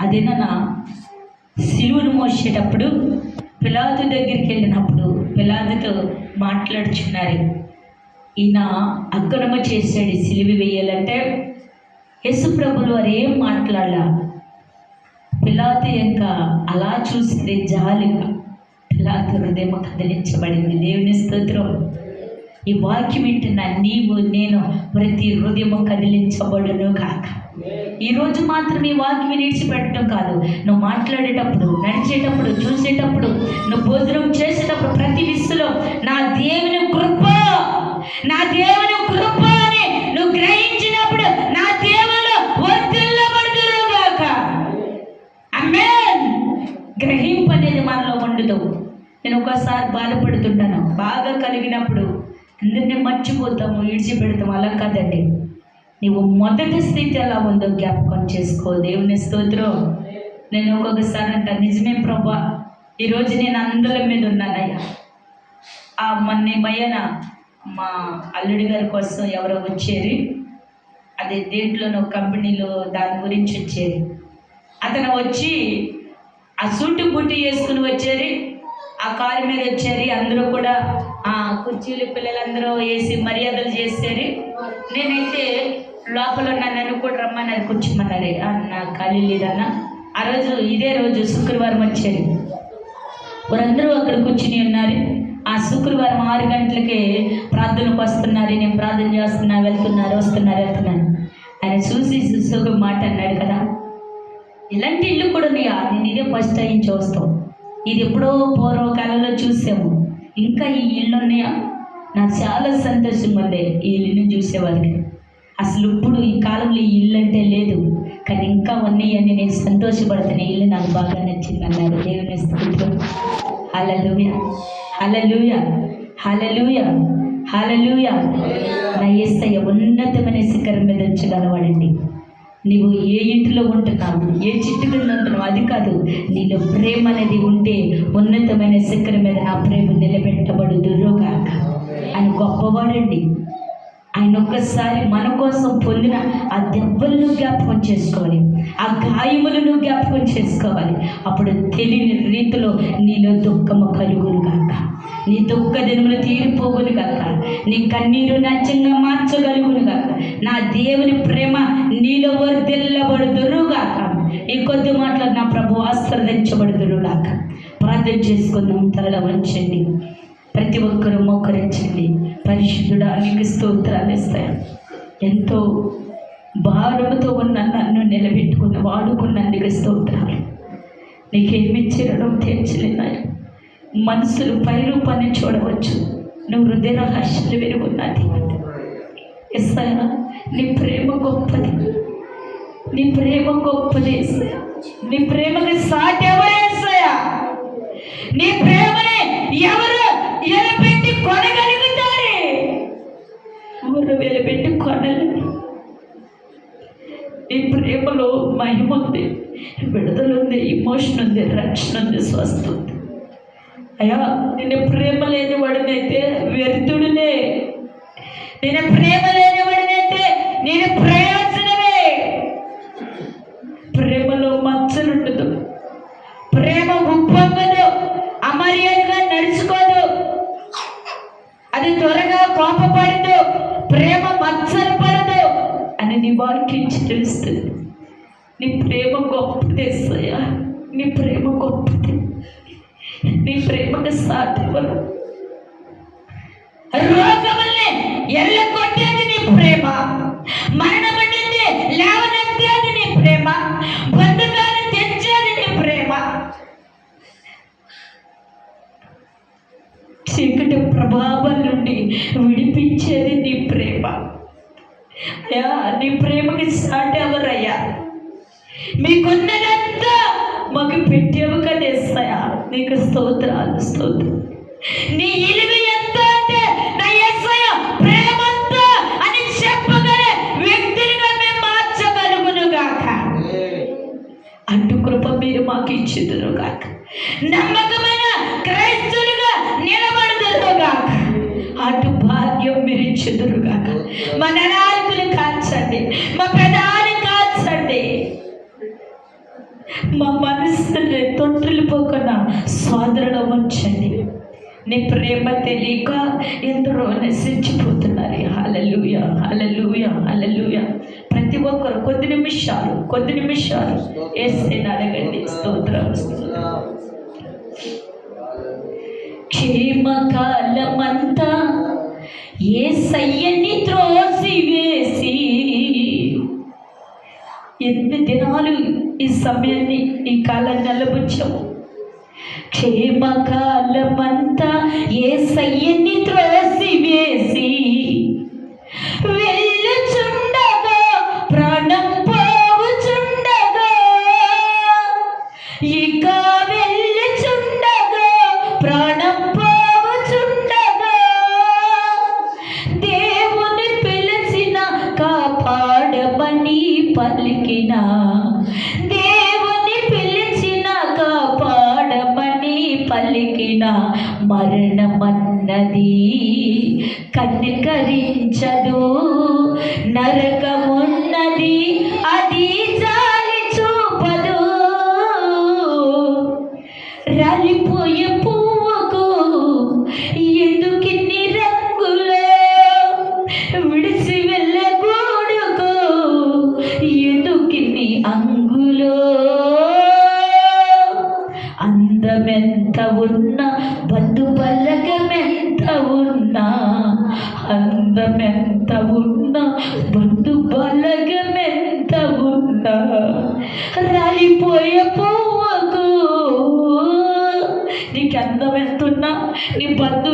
అదేనా సిలువను మోసేటప్పుడు పిలాతు దగ్గరికి వెళ్ళినప్పుడు పిలాతుతో మాట్లాడుచున్నారు. ఈయన అక్రమ చేశాడు, సిలువ వేయాలంటే యేసు ప్రభులు వారు ఏం మాట్లాడలా. పిలాతు ఇంకా అలా చూస్తే జాలిగా పిలాతు హృదయం కదిలించబడింది. దేవుని స్తోత్రం. ఈ వాక్యం వింటున్నా నీవు నేను ప్రతి హృదయము కదిలించబడును కాక. ఈరోజు మాత్రం ఈ వాక్యం విడిచిపెట్టడం కాదు, నువ్వు మాట్లాడేటప్పుడు, నడిచేటప్పుడు, చూసేటప్పుడు, నువ్వు భోజనం చేసేటప్పుడు ప్రతి విషయంలో నా దేవుని కృప, నా దేవుని కృప అని నువ్వు గ్రహించినప్పుడు నా దేవుడు వర్ధిల్లబడుదురుగాక. ఆమేన్. గ్రహింపు అనేది మనలో ఉండదు. నేను ఒకసారి బాధపడుతుంటాను, బాగా కలిగినప్పుడు అందరినీ మర్చిపోతాము, విడిచిపెడతాము. అలా కాదండి, నీవు మొదటి స్థితి ఎలా ఉందో జ్ఞాపకం చేసుకో. దేవుని స్తోత్రం. నేను ఒక్కొక్కసారి అంట, నిజమే ప్రభా, ఈరోజు నేను అందరి మీద ఉన్నానయ్యా. మొన్న మా అల్లుడి గారి కోసం ఎవరో వచ్చేది, అదే దేంట్లోనో కంపెనీలో దాని గురించి వచ్చేది. అతను వచ్చి ఆ సూటు బుట్టి వేసుకుని వచ్చేది, ఆ కారు మీద వచ్చేది. అందరూ కూడా కుర్చీలు పిల్లలందరూ వేసి మర్యాదలు చేసేది. నేనైతే లోపల నన్ను కూడా రమ్మన్నారు, కూర్చోమన్నారు. నాకు ఖాళీ లేదన్నా. ఆ రోజు ఇదే రోజు శుక్రవారం వచ్చేది. వారందరూ అక్కడ కూర్చుని ఉన్నారు. ఆ శుక్రవారం 6 గంటలకే ప్రార్థనకు వస్తున్నారు. నేను ప్రార్థన చేస్తున్నా, వెళ్తున్నారు, వెళ్తున్నాను. ఆయన చూసి ఒక మాట అన్నాడు కదా, ఇలాంటి ఇల్లు కూడా నేను ఇదే ఫస్ట్ టైం చూస్తాం. ఇది ఎప్పుడో పూర్వకాలంలో చూసాము, ఇంకా ఈ ఇల్లు ఉన్నాయా? నాకు చాలా సంతోషంగా ఉంది ఈ ఇల్లుని చూసేవారికి. అసలు ఇప్పుడు ఈ కాలంలో ఈ ఇల్లు అంటే లేదు, కానీ ఇంకా ఉన్నాయని నేను సంతోషపడుతున్నా. ఇల్లు నాకు బాగా నచ్చింది అన్నారు. దేవుని స్తుతించు. హల్లెలూయా, హల్లెలూయా, హల్లెలూయా, హల్లెలూయా. నా యేసయ్య ఉన్నతమైన శిఖరం మీద ఉంచగలవాడండి. నీవు ఏ ఇంటిలో ఉంటున్నావు, ఏ చిట్టు కింద ఉంటున్నావు అది కాదు, నీలో ప్రేమ అనేది ఉంటే ఉన్నతమైన శిఖరం మీద నా ప్రేమ నిలబెట్టబడుదురుగాక. ఆయన గొప్పవాడండి. ఆయన ఒక్కసారి మన కోసం పొందిన ఆ దెబ్బలను జ్ఞాపకం చేసుకోవాలి, ఆ గాయములను జ్ఞాపకం చేసుకోవాలి. అప్పుడు తెలియని రీతిలో నీలో దుఃఖము కలుగును గాక, నీ దుఃఖ దినములు తీరిపోగును గాక, నీ కన్నీరు నాట్యంగా మార్చగలుగును గాక. నా దేవుని ప్రేమ నీలో వర్ధిల్లబడుదురుగాక. ఈ కొద్ది మాటలు నా ప్రభు ఆశీర్వదించబడుదురుగాక. ప్రార్థన చేసుకుందాం. తల వంచండి, ప్రతి ఒక్కరూ మోకరించండి. పరిశుద్ధుడా, నీకు స్తోత్రాలు ఇస్తాయి. ఎంతో భారముతో ఉన్న నన్ను నిలబెట్టుకుని వాడుకున్నందుకు స్తోత్రాలు. నీకేమిచ్చిరడం తీర్చలేనాయి. మనసులు పై రూపాన్ని చూడవచ్చు, నువ్వు హృదయ రహస్యాలు వెలుగున్నది. యేసయ్యా, నీ ప్రేమ గొప్పది, నీ ప్రేమ గొప్పది. నీ ప్రేమకి సాటి ఎవరు యేసయ్యా? నీ ప్రేమని ఎవరు ఎలపెట్టి కొనగలుగుతారే? ఎవరు వెలపెట్టి కొనలేరు. ఈ ప్రేమలో మహిమ ఉంది, విడుదల ఉంది, ఇమోషన్ ఉంది, రక్షణ ఉంది, స్వస్థ ఉంది. అయ్యా, నేను ప్రేమ లేని వాడినైతే వ్యర్థుడినే, నేను ప్రేమ లేని వాడినైతే నేను ప్రయోజనమే. ప్రేమలో మచ్చలుండదు, ప్రేమ ఉప్పొంగదు, అమర్యాదగా నడుచుకోదు, అది త్వరగా కోపపడదు, ప్రేమ మచ్చలు పడదు అని నీ వాక్యం తెలుస్తుంది. నీ ప్రేమ గొప్పది యేసయ్యా, నీ ప్రేమ గొప్పది. నీ ప్రేమకు సాధ్యపడు. రోగముల్ని ఎల్లగొట్టేది నీ ప్రేమ, మరణమనేది లేవనెత్తేది నీ ప్రేమ, బంధకాన్ని తెచ్చేది నీ ప్రేమ, చీకటి ప్రభావం నుండి విడిపించేది నీ ప్రేమ. అయ్యా, నీ ప్రేమకి సాటి ఎవరయ్యా? మీకున్నదంతా మాకు పెట్టేవు కదా యేసయ్యా, నీకు స్తోత్రాలు, స్తోత్రం. నీ ఇలువ ఎంత అంటే నా యేసయ్య ప్రేమంత అని చెప్పగలే వ్యక్తులుగా మేము మార్చగలుగును గాక. అటు కృప మీరు మాకు ఇచ్చుదురు గాక. నమ్మకమైన క్రైస్తవులుగా నిలబడుదురు గాక. అటు భాగ్యం మీరు ఇచ్చుదురు గాక. మా నాయకులు కాల్చండి, మా పెదాలు కాల్చండి. మా మనసుని తొట్టిల్లిపోకుండా స్వాదరణ ఉంచండి. నీ ప్రేమ తెలియక ఎందరో నశించిపోతున్నారు. హల్లెలూయా, హల్లెలూయా, హల్లెలూయా. ప్రతి ఒక్కరు కొద్ది నిమిషాలు యేసుని అడగండి. స్తోత్రం. క్షేమకాలమంతా యేసయ్యని త్రోసివేసి, ఎన్ని దినాలు ఈ సమయాన్ని ఈ కాలాన్ని నిలబుచ్చాము. క్షేమకాలమంతా యేసయ్యని త్రోసివేసి వెళ్ళుచుండగా, ప్రాణం పోవుచుండగా, ఇక వెళ్ళుచుండగా, ప్రాణం పోవుచుండగా, దేవుని పిలిచిన కాపాడమని పలికిన, దేవుని పిలిచిన కాపాడమని పలికిన మరణమన్నది కనికరించదు, నరకమున్నది అది జాలి చూపదు. రాలిపోయే పువ్వుకు ఎందుకిన్ని రంగులో, విడిసి వెళ్ళే గూడుకు ఎందుకిన్ని అంగులో, అందమెంత ఉన్నా, బంధు బలగమెంత ఉన్నా, అందమెంత ఉన్నా, బంధు బలగమెంత ఉన్నా, రాలిపోయే పువ్వుకు నీకు అందం ఎంతున్నా, నీ బంధు